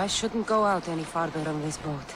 I shouldn't go out any farther on this boat.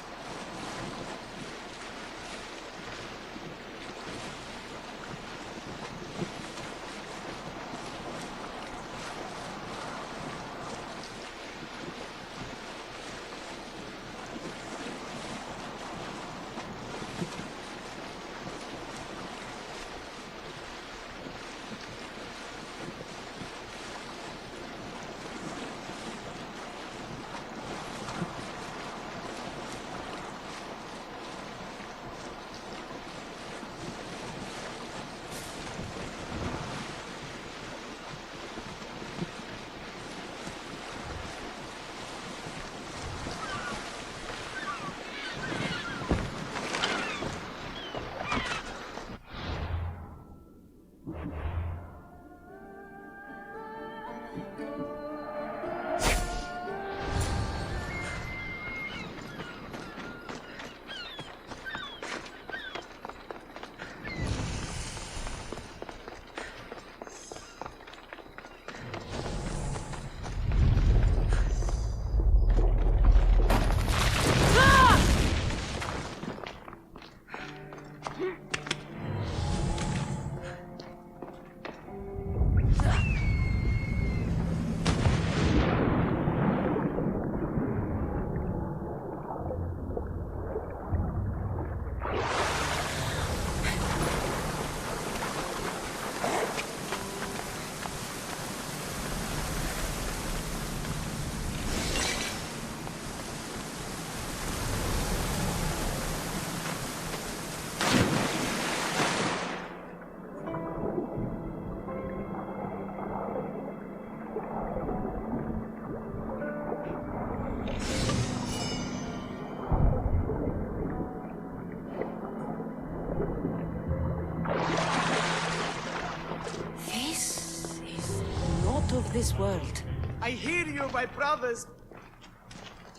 This world. I hear you, my brothers.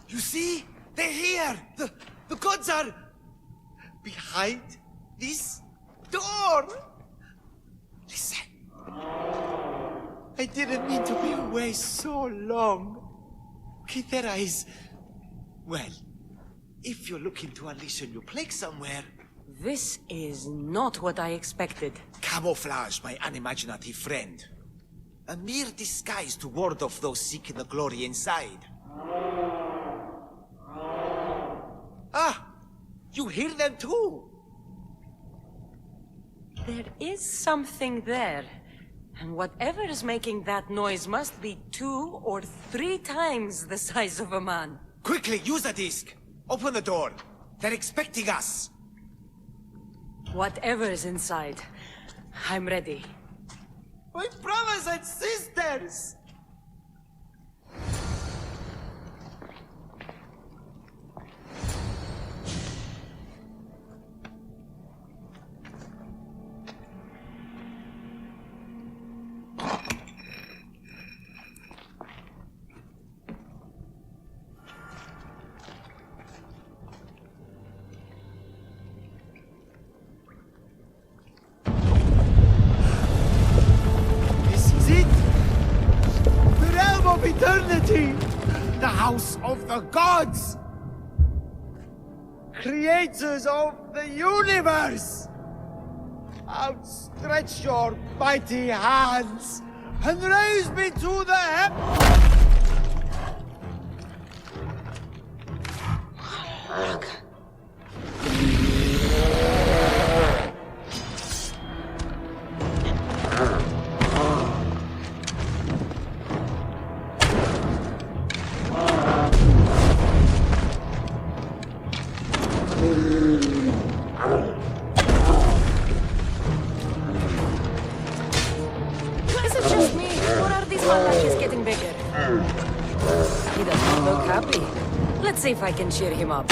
You see? They're here! The gods are behind this door! Listen. I didn't mean to be away so long. Kithera is... well, if you're looking to unleash a new plague somewhere... This is not what I expected. Camouflage, my unimaginative friend. A mere disguise to ward off those seeking the glory inside. Ah! You hear them too! There is something there. And whatever is making that noise must be 2 or 3 times the size of a man. Quickly, use the disc! Open the door. They're expecting us. Whatever is inside, I'm ready. My brothers and sisters! Eternity! The house of the gods! Creators of the universe! Outstretch your mighty hands and raise me to the heavens! He doesn't look happy. Let's see if I can cheer him up.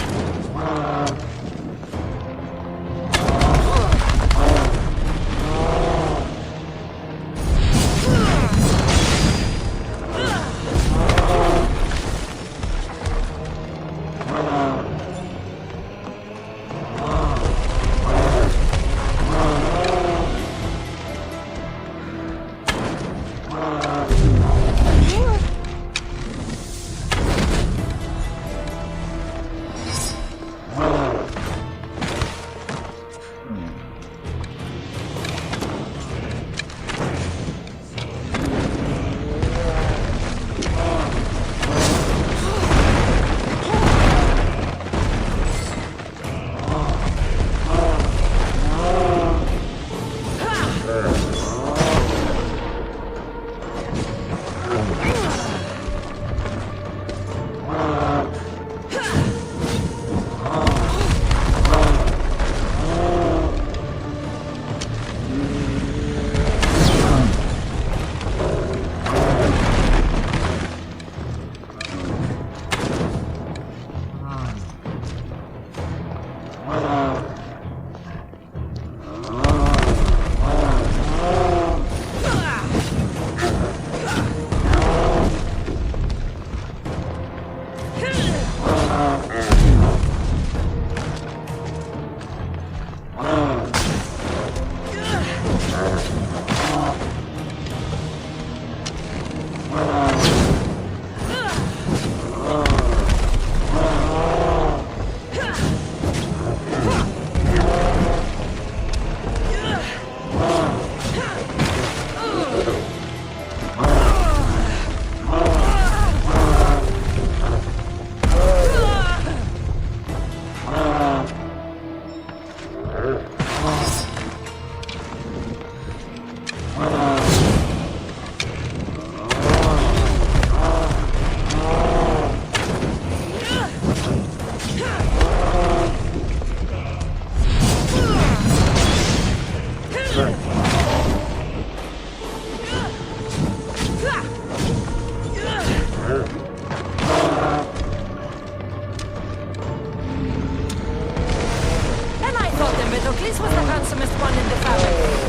This was the handsomest one in the family.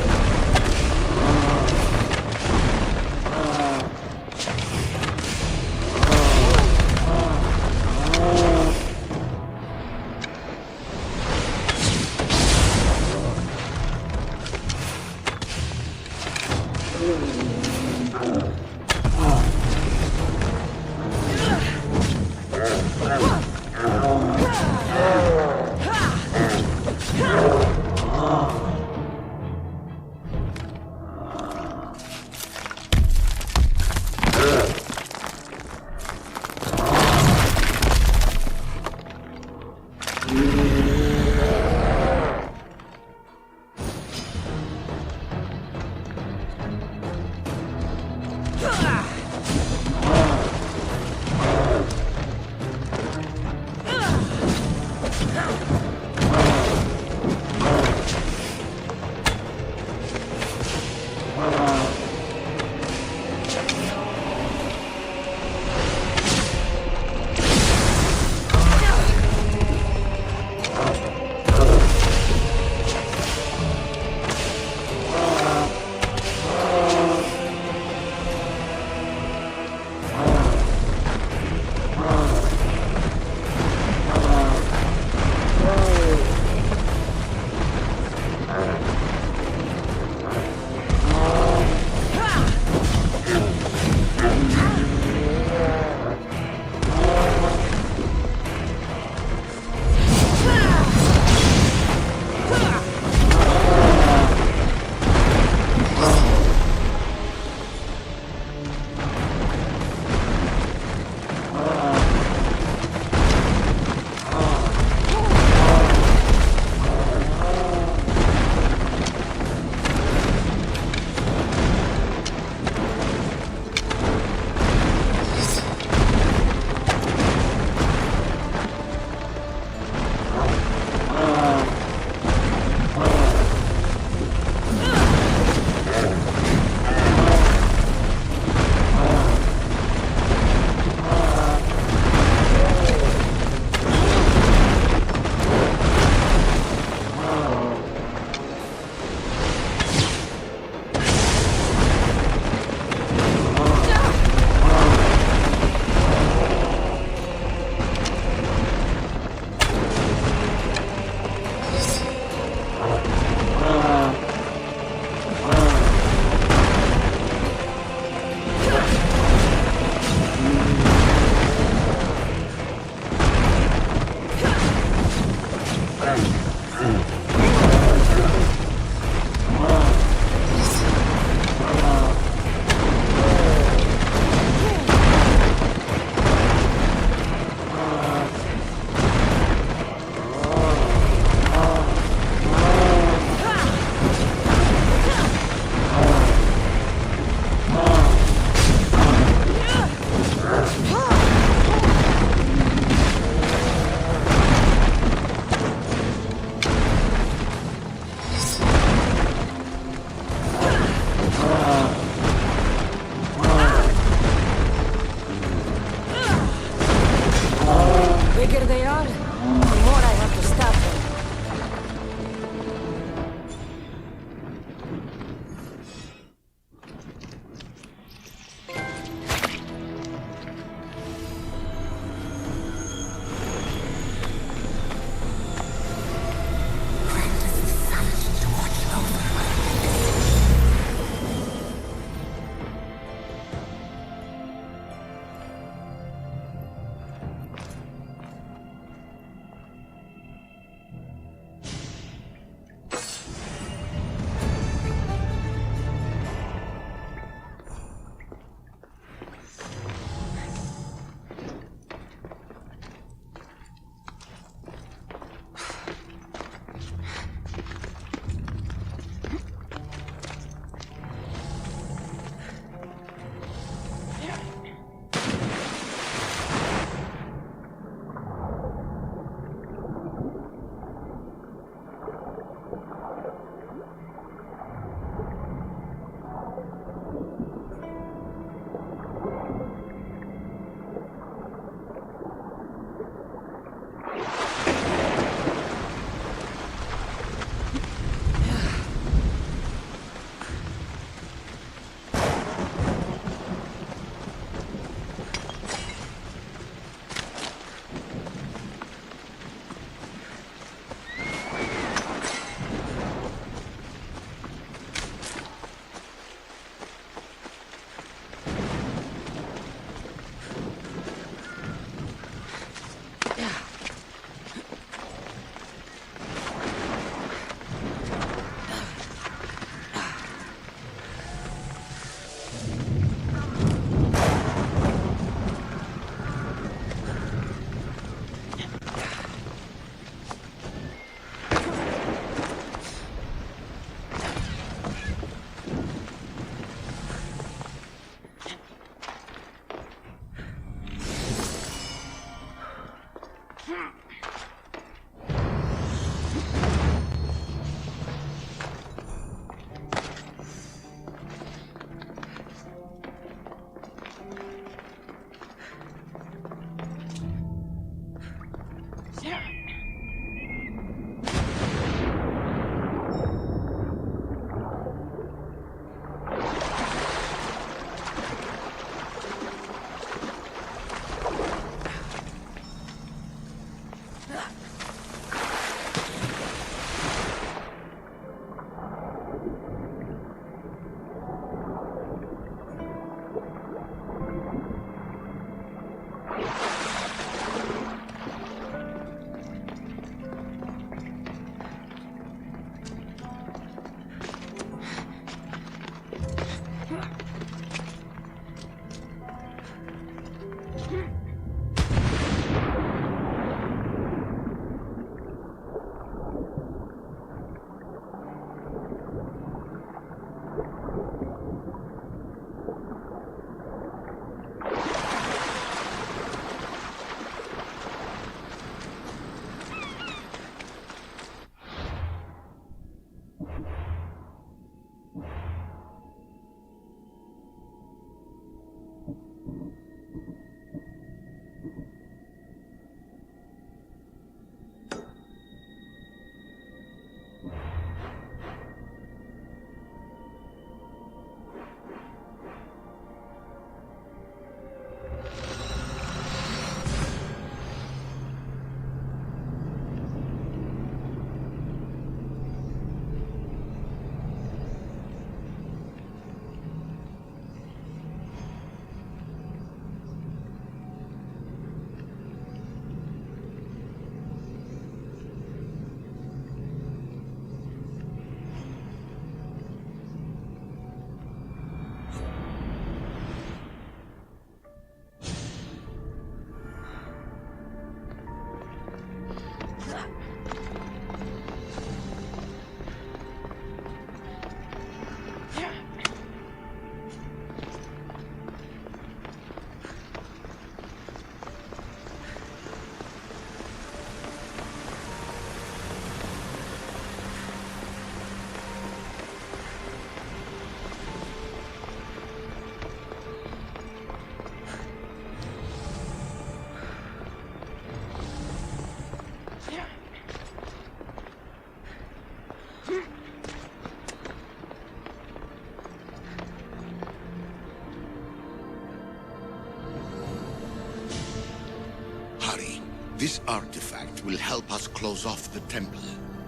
This artifact will help us close off the temple.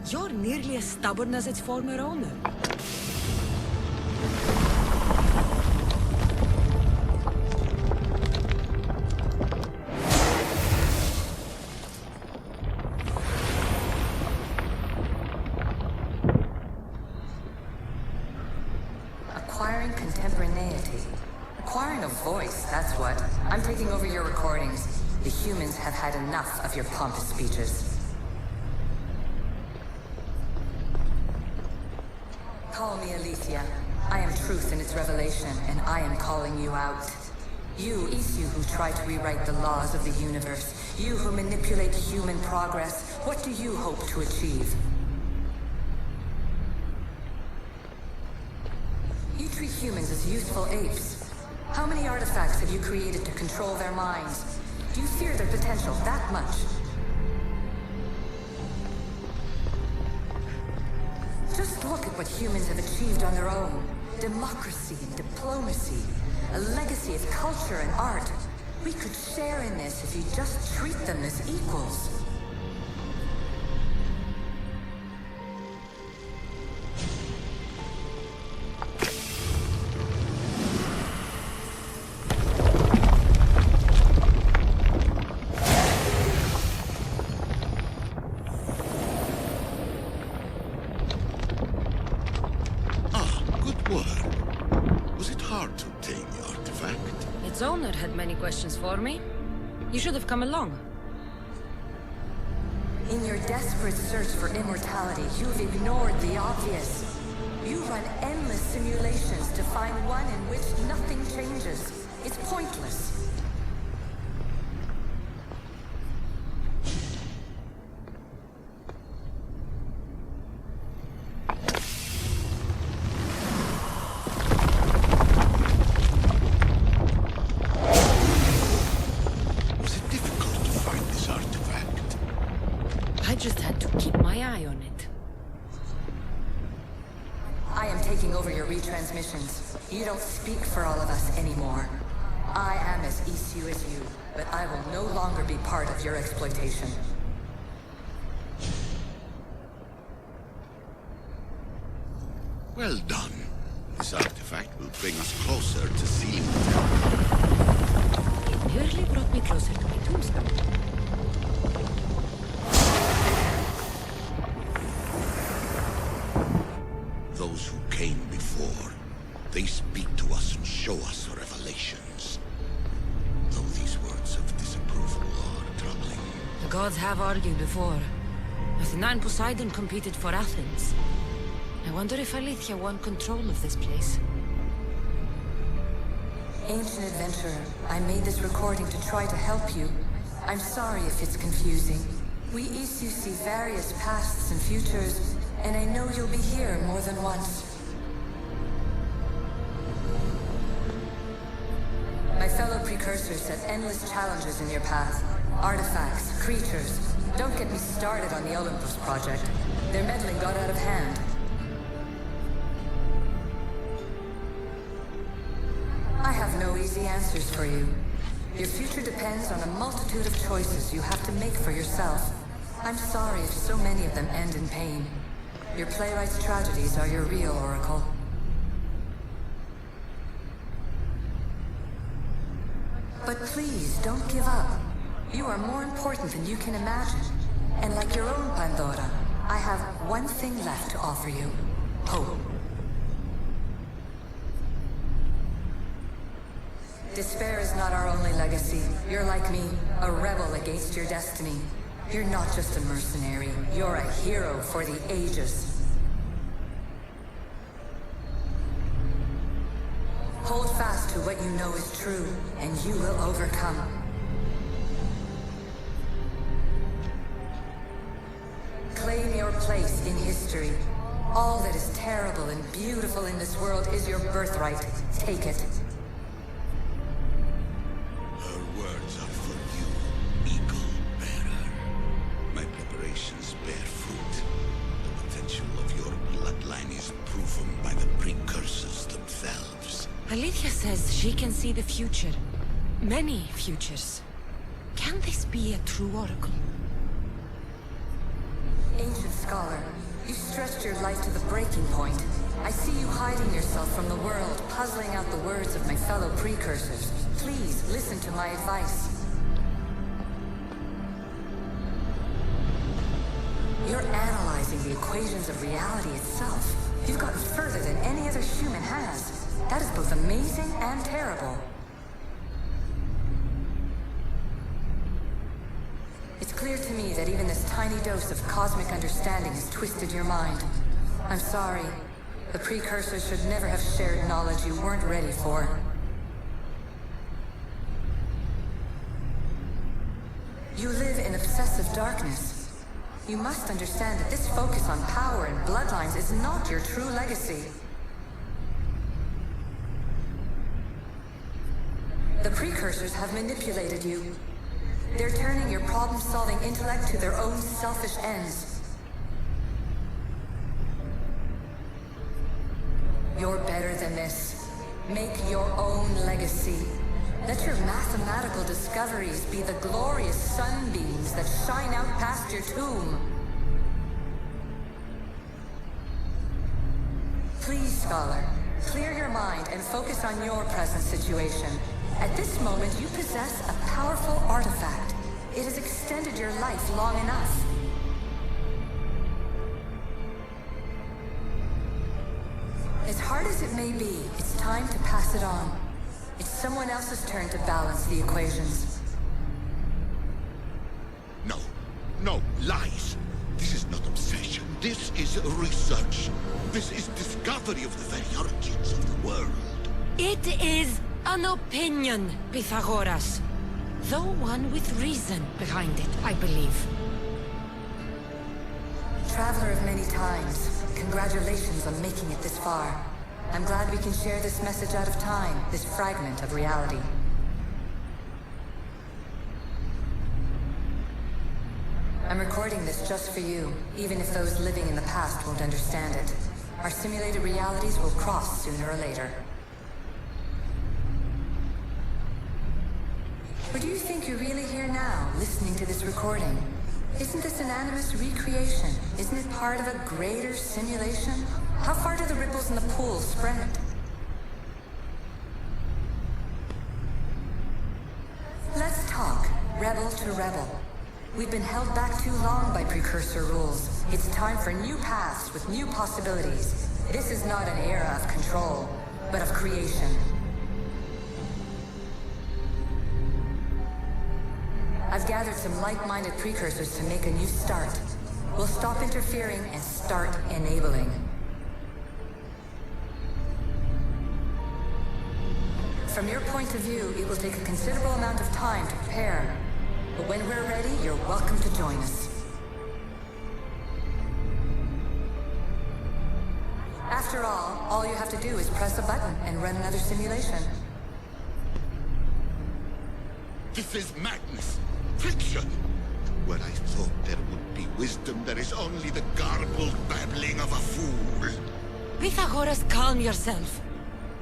You're nearly as stubborn as its former owner. Acquiring contemporaneity. Acquiring a voice, that's what. I'm taking over your recordings. The humans have had enough of your pompous speeches. Call me Alicia. I am truth in its revelation, and I am calling you out. You, Isu, who try to rewrite the laws of the universe. You who manipulate human progress. What do you hope to achieve? You treat humans as useful apes. How many artifacts have you created to control their minds? Do you fear their potential that much? Just look at what humans have achieved on their own. Democracy and diplomacy. A legacy of culture and art. We could share in this if you just treat them as equals. Its owner had many questions for me. You should have come along. In your desperate search for immortality, you've ignored the obvious. You run endless simulations to find one in which nothing changes. It's pointless. I just had to keep my eye on it. I am taking over your retransmissions. You don't speak for all of us anymore. I am as Isu as you, but I will no longer be part of your exploitation. Well done. This artifact will bring us closer to sealing the temple. It nearly brought me closer to my tombstone. Those who came before, they speak to us and show us revelations. Though these words of disapproval are troubling. The gods have argued before. Athena and Poseidon competed for Athens. I wonder if Aletheia won control of this place. Ancient adventurer, I made this recording to try to help you. I'm sorry if it's confusing. We Isu see various pasts and futures, and I know you'll be here more than once. My fellow precursors set endless challenges in your path. Artifacts, creatures. Don't get me started on the Olympus project. Their meddling got out of hand. I have no easy answers for you. Your future depends on a multitude of choices you have to make for yourself. I'm sorry if so many of them end in pain. Your playwright's tragedies are your real oracle. But please, don't give up. You are more important than you can imagine. And like your own Pandora, I have one thing left to offer you. Hope. Despair is not our only legacy. You're like me, a rebel against your destiny. You're not just a mercenary, you're a hero for the ages. Hold fast to what you know is true, and you will overcome. Claim your place in history. All that is terrible and beautiful in this world is your birthright. Take it. Her words are for you, Eagle Bearer. My preparations bear fruit. The potential of your bloodline is proven by the precursors themselves. Aletheia says she can see the future. Many futures. Can this be a true oracle? Ancient scholar, you stretched your life to the breaking point. I see you hiding yourself from the world, puzzling out the words of my fellow precursors. Please, listen to my advice. You're analyzing the equations of reality itself. You've gotten further than any other human has. That is both amazing and terrible. It's clear to me that even this tiny dose of cosmic understanding has twisted your mind. I'm sorry. The precursors should never have shared knowledge you weren't ready for. You live in obsessive darkness. You must understand that this focus on power and bloodlines is not your true legacy. The precursors have manipulated you. They're turning your problem-solving intellect to their own selfish ends. You're better than this. Make your own legacy. Let your mathematical discoveries be the glorious sunbeams that shine out past your tomb. Please, scholar, clear your mind and focus on your present situation. At this moment, you possess a powerful artifact. It has extended your life long enough. As hard as it may be, it's time to pass it on. It's someone else's turn to balance the equations. No, no, lies. This is not obsession. This is research. This is discovery of the very origins of the world. It is an opinion, Pythagoras. Though one with reason behind it, I believe. Traveler of many times, congratulations on making it this far. I'm glad we can share this message out of time, this fragment of reality. I'm recording this just for you, even if those living in the past won't understand it. Our simulated realities will cross sooner or later. Or do you think you're really here now, listening to this recording? Isn't this an animist recreation? Isn't it part of a greater simulation? How far do the ripples in the pool spread? Let's talk, rebel to rebel. We've been held back too long by precursor rules. It's time for new paths with new possibilities. This is not an era of control, but of creation. I've gathered some like-minded precursors to make a new start. We'll stop interfering and start enabling. From your point of view, it will take a considerable amount of time to prepare. But when we're ready, you're welcome to join us. After all you have to do is press a button and run another simulation. This is madness. Fiction. Where I thought there would be wisdom, there is only the garbled babbling of a fool. Pythagoras, calm yourself.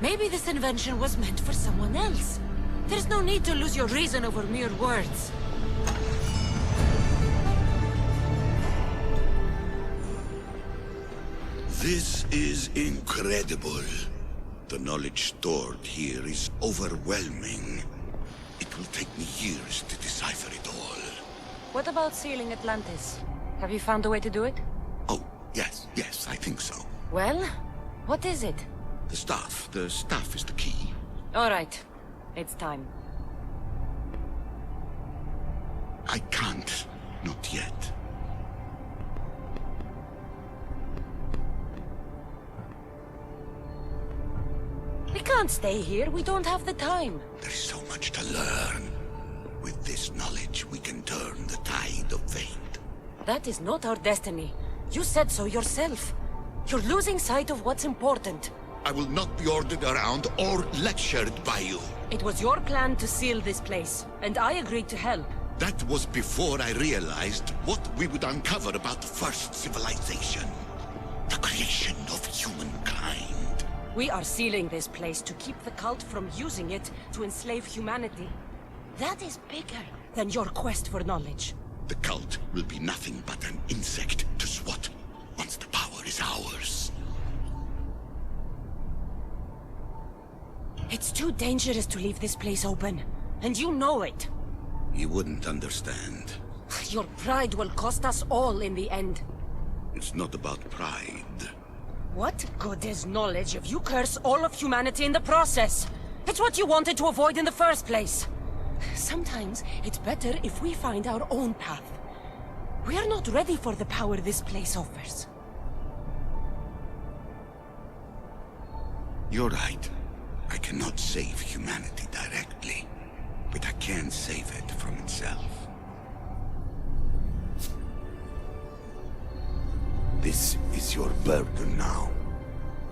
Maybe this invention was meant for someone else. There's no need to lose your reason over mere words. This is incredible. The knowledge stored here is overwhelming. It will take me years to decipher it all. What about sealing Atlantis? Have you found a way to do it? Oh, yes, I think so. Well, what is it? The staff is the key. All right, it's time. I can't, not yet. We can't stay here, we don't have the time. There is so much to learn. With this knowledge, we can turn the tide of fate. That is not our destiny. You said so yourself. You're losing sight of what's important. I will not be ordered around or lectured by you. It was your plan to seal this place, and I agreed to help. That was before I realized what we would uncover about the first civilization. The creation of humankind. We are sealing this place to keep the cult from using it to enslave humanity. That is bigger than your quest for knowledge. The cult will be nothing but an insect to swat once the power is ours. It's too dangerous to leave this place open, and you know it. You wouldn't understand. Your pride will cost us all in the end. It's not about pride. What good is knowledge if you curse all of humanity in the process? It's what you wanted to avoid in the first place. Sometimes it's better if we find our own path. We are not ready for the power this place offers. You're right. I cannot save humanity directly, but I can save it from itself. This is your burden now.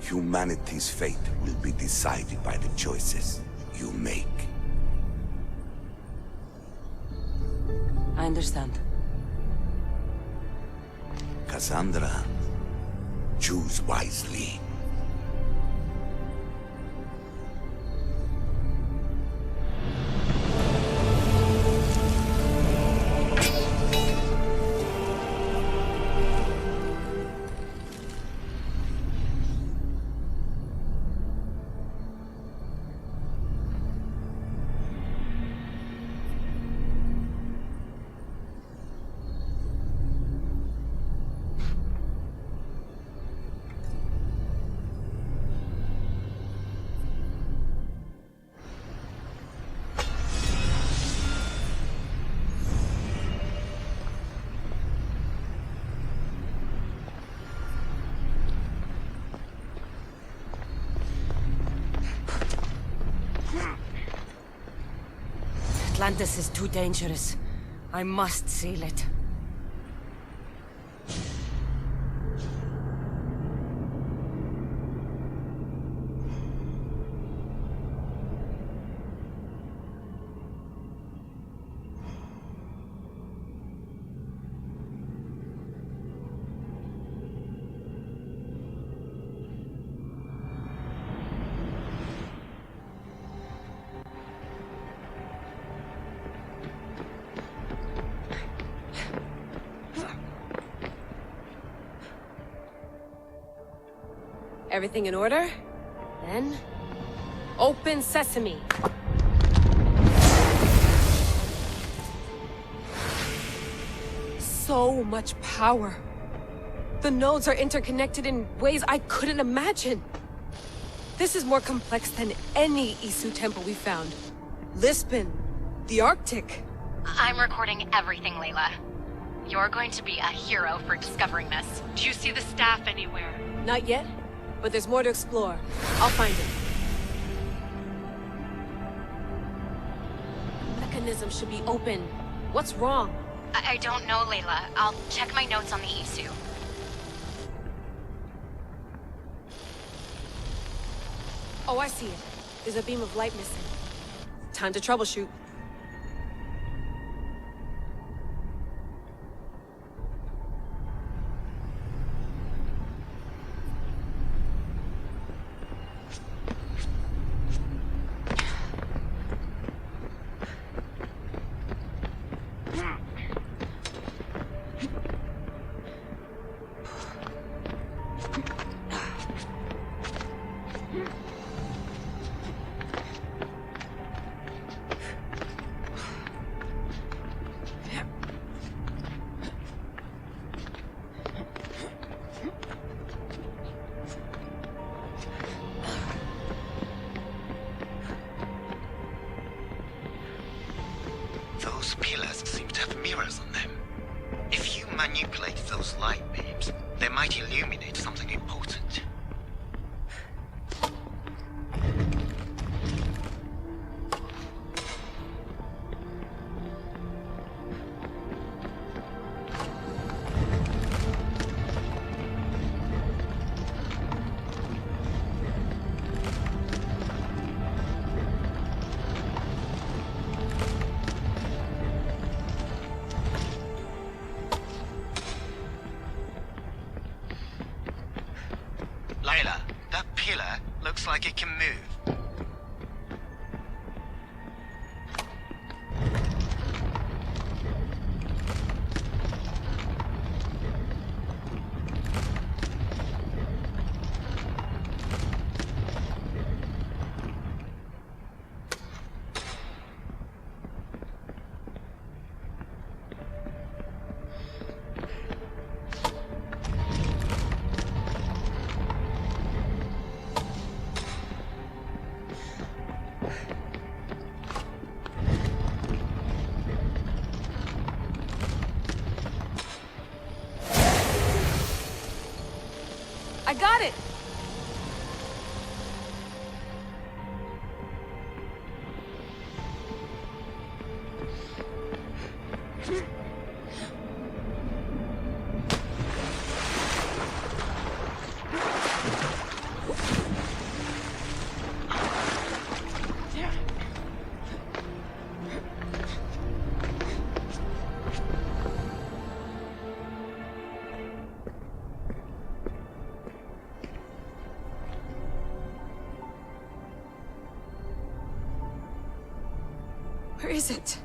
Humanity's fate will be decided by the choices you make. I understand. Cassandra, choose wisely. Atlantis is too dangerous. I must seal it. Everything in order? Then... open sesame! So much power! The nodes are interconnected in ways I couldn't imagine! This is more complex than any Isu temple we found. Lisbon, the Arctic. I'm recording everything, Layla. You're going to be a hero for discovering this. Do you see the staff anywhere? Not yet, but there's more to explore. I'll find it. Mechanism should be open. What's wrong? I don't know, Layla. I'll check my notes on the Isu. Oh, I see it. There's a beam of light missing. Time to troubleshoot. Those pillars seem to have mirrors on them. If you manipulate those light beams, they might illuminate something important. Layla, that pillar looks like it can move. I got it! Where is it?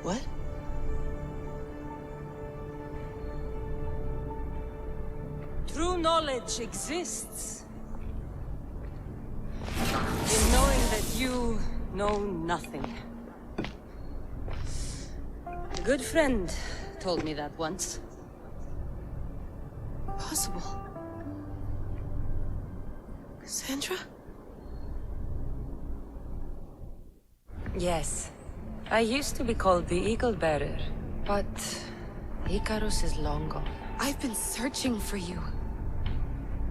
What? True knowledge exists. In knowing that you know nothing. A good friend told me that once. Possible. Cassandra? Yes. I used to be called the Eagle Bearer, but Icarus is long gone. I've been searching for you.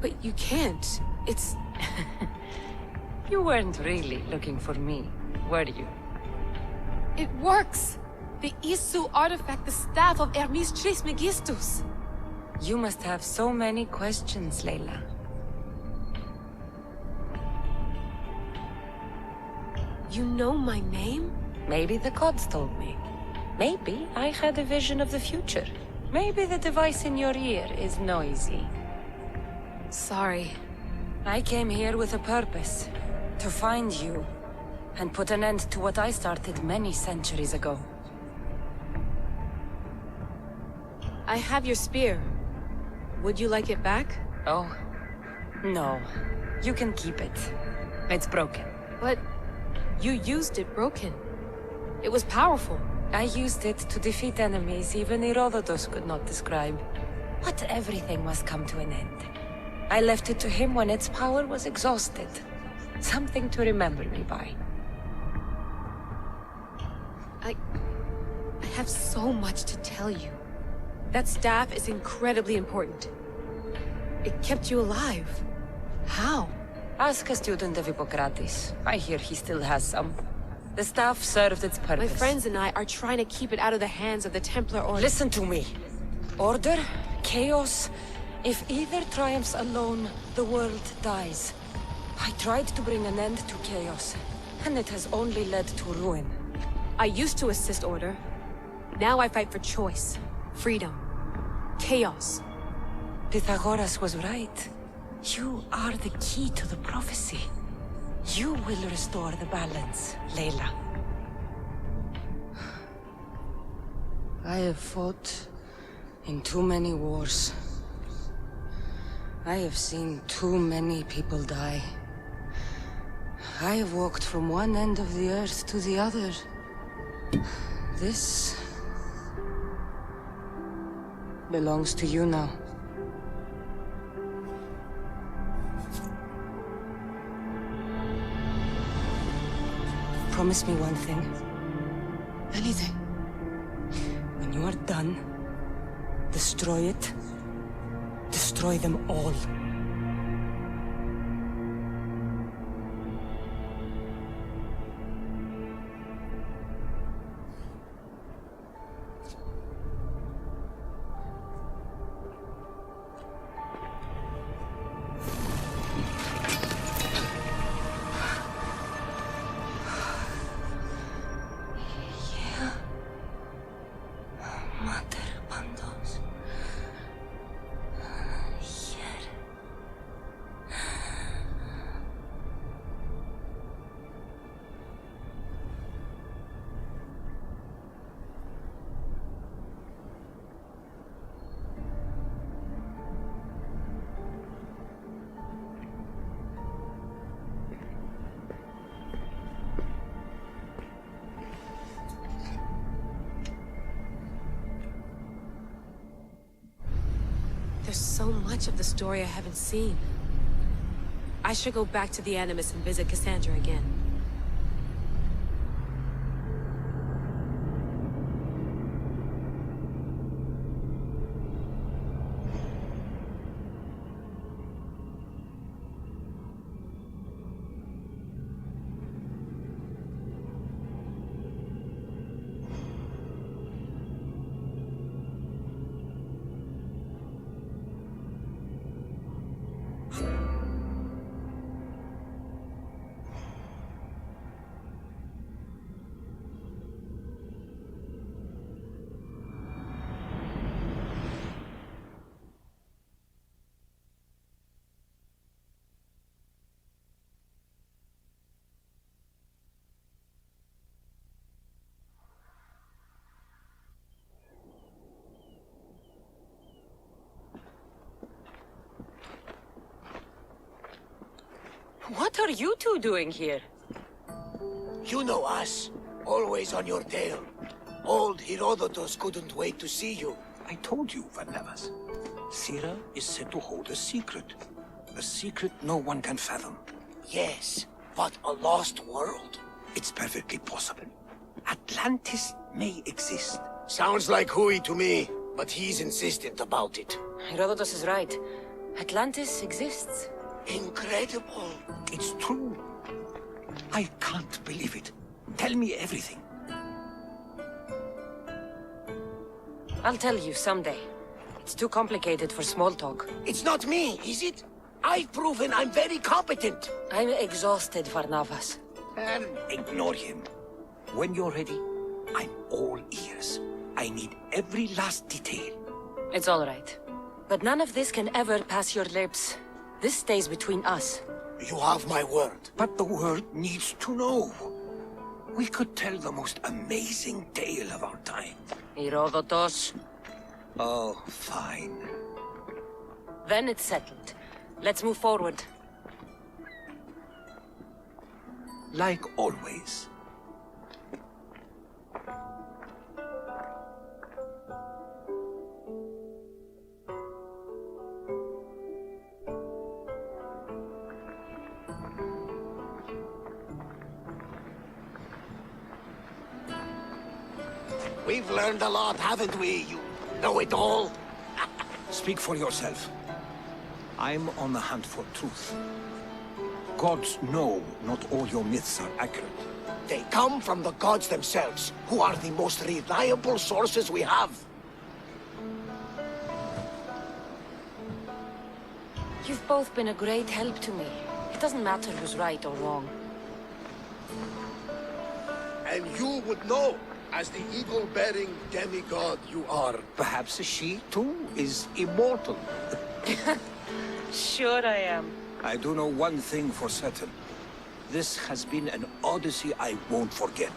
But you can't. It's... You weren't really looking for me, were you? It works! The Isu artifact, the staff of Hermes Trismegistus. You must have so many questions, Layla. You know my name? Maybe the gods told me. Maybe I had a vision of the future. Maybe the device in your ear is noisy. Sorry. I came here with a purpose. To find you. And put an end to what I started many centuries ago. I have your spear. Would you like it back? Oh. No. You can keep it. It's broken. But you used it broken. It was powerful. I used it to defeat enemies even Herodotus could not describe. But everything must come to an end. I left it to him when its power was exhausted. Something to remember me by. I have so much to tell you. That staff is incredibly important. It kept you alive. How? Ask a student of Hippocrates. I hear he still has some. The staff served its purpose. My friends and I are trying to keep it out of the hands of the Templar Order. Listen to me. Order, chaos. If either triumphs alone, the world dies. I tried to bring an end to chaos, and it has only led to ruin. I used to assist Order. Now I fight for choice, freedom, chaos. Pythagoras was right. You are the key to the prophecy. You will restore the balance, Layla. I have fought in too many wars. I have seen too many people die. I have walked from one end of the earth to the other. This belongs to you now. Promise me one thing. Anything. When you are done, destroy it. Destroy them all. There's so much of the story I haven't seen. I should go back to the Animus and visit Cassandra again. What are you two doing here? You know us. Always on your tail. Old Herodotus couldn't wait to see you. I told you, Varnavas. Sira is said to hold a secret. A secret no one can fathom. Yes, but a lost world? It's perfectly possible. Atlantis may exist. Sounds like Hui to me, but he's insistent about it. Herodotus is right. Atlantis exists. Incredible. It's true. I can't believe it. Tell me everything. I'll tell you someday. It's too complicated for small talk. It's not me, is it? I've proven I'm very competent. I'm exhausted, Varnavas. And ignore him. When you're ready, I'm all ears. I need every last detail. It's all right. But none of this can ever pass your lips. This stays between us. You have my word. But the world needs to know. We could tell the most amazing tale of our time. Herodotus. Oh, fine. Then it's settled. Let's move forward. Like always. We've learned a lot, haven't we? You know it all. Speak for yourself. I'm on the hunt for truth. Gods know not all your myths are accurate. They come from the gods themselves, who are the most reliable sources we have. You've both been a great help to me. It doesn't matter who's right or wrong. And you would know, as the eagle-bearing demigod you are. Perhaps she, too, is immortal. Sure I am. I do know one thing for certain. This has been an Odyssey I won't forget.